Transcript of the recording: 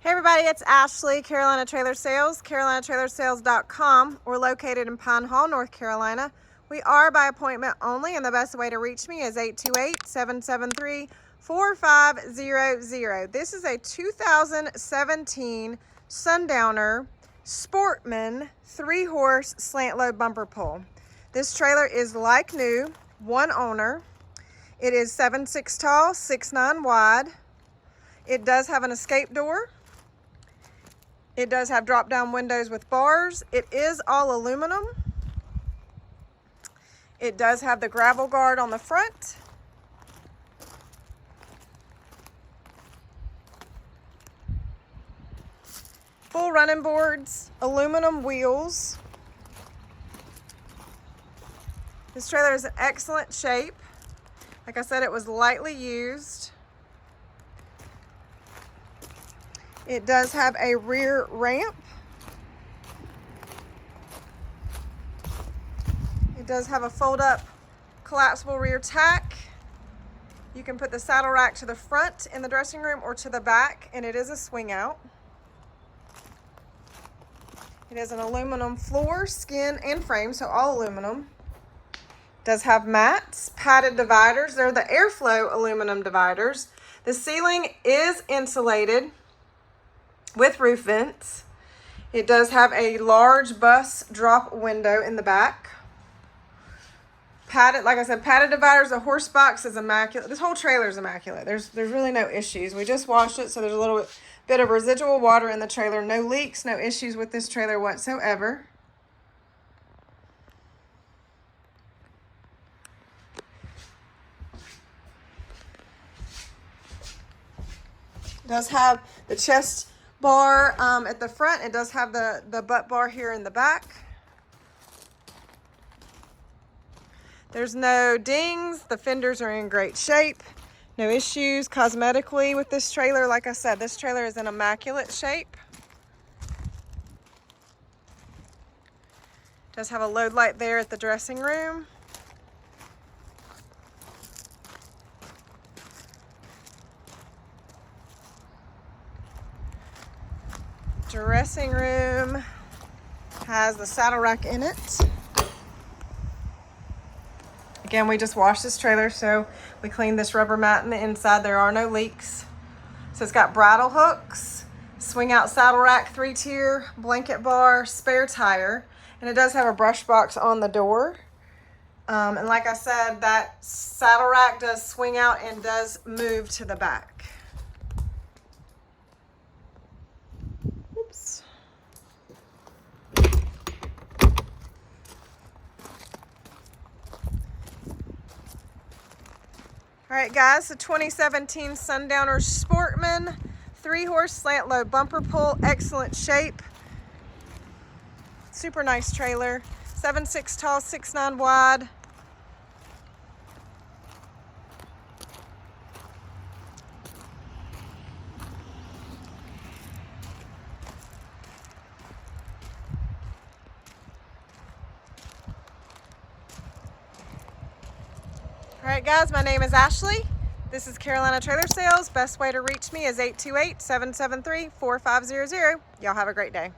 Hey everybody, it's Ashley, Carolina Trailer Sales, carolinatrailersales.com. We're located in Pine Hall, North Carolina. We are by appointment only, and the best way to reach me is 828-773-4500. This is a 2017 Sundowner Sportsman 3-horse slant load bumper pull. This trailer is like new, one owner. It is 7'6" tall, 6'9" wide. It does have an escape door. It does have drop-down windows with bars. It is all aluminum. It does have the gravel guard on the front. Full running boards, aluminum wheels. This trailer is in excellent shape. Like I said, it was lightly used. It does have a rear ramp. It does have a fold-up collapsible rear tack. You can put the saddle rack to the front in the dressing room or to the back, and it is a swing out. It is an aluminum floor, skin, and frame, so all aluminum. It does have mats, padded dividers. They're the airflow aluminum dividers. The ceiling is insulated with roof vents. It does have a large bus drop window in the back. Padded, like I said, padded dividers. The horse box is immaculate. This whole trailer is immaculate. There's really no issues. We just washed it, so there's a little bit of residual water in the trailer. No leaks, no issues with this trailer whatsoever. It does have the chest bar at the front. It does have the butt bar here in the back. There's no dings. The fenders are in great shape. No issues cosmetically with this trailer. Like I said, this trailer is in immaculate shape. Does have a load light there at the dressing room. Dressing room has the saddle rack in it. Again, we just washed this trailer, so we cleaned this rubber mat in the inside. There are no leaks. So it's got bridle hooks, swing out saddle rack, 3-tier, blanket bar, spare tire, and it does have a brush box on the door. And like I said, that saddle rack does swing out and does move to the back. All right, guys, the 2017 Sundowner Sportsman 3-horse slant load bumper pull, excellent shape. Super nice trailer, 7'6" tall, 6'9" wide. All right, guys, my name is Ashley. This is Carolina Trailer Sales. Best way to reach me is 828-773-4500. Y'all have a great day.